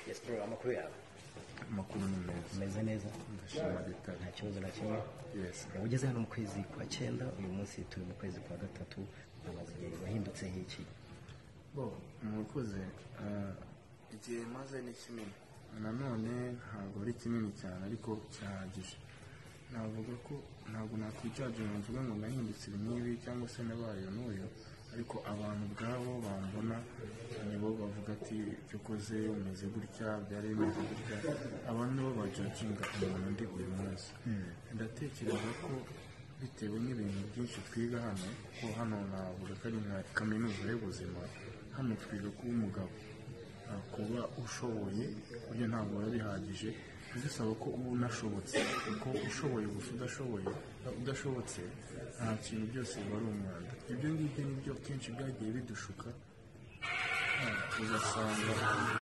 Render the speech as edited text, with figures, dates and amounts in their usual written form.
Yes bro, amakuru yawe amakuru ni meza umeze neza ndashima gitari nta kibazo na kimwe. yes ugeze hano mu kwezi kwa 9 uyu munsi turi mu kwezi kwa 3 amaze igihe wahindutse iki? murakoze igihe maze ni kinini nanone ntabwo ari kinini cyane ariko cyahagije. navuga ko ntabwo nakwijaje ngo mvuge ngo nahindutse n'ibi cyangwa se nabaye n'uyu, ariko abantu ubwabo bambona nibo bavuga ati cyo koze umeze gutya byari bimeze gutya, abantu nibo bajudginga umuntu ndi uyu munsi. ndatekereza ko bitewe n'ibintu byinshi twiga hano, ko hano navuga ko ari nka kaminuza y'ubuzima. hano twiga kuba umugabo, kuba ushoboye burya ntabwo biba bihagije, bisaba ko uba unashobotse, kuko ushoboye gusa udashobotse nta kintu byose biba ari umwanda. ibyo ngibyo nibyo kenshi byagiye bidushuka ugasanga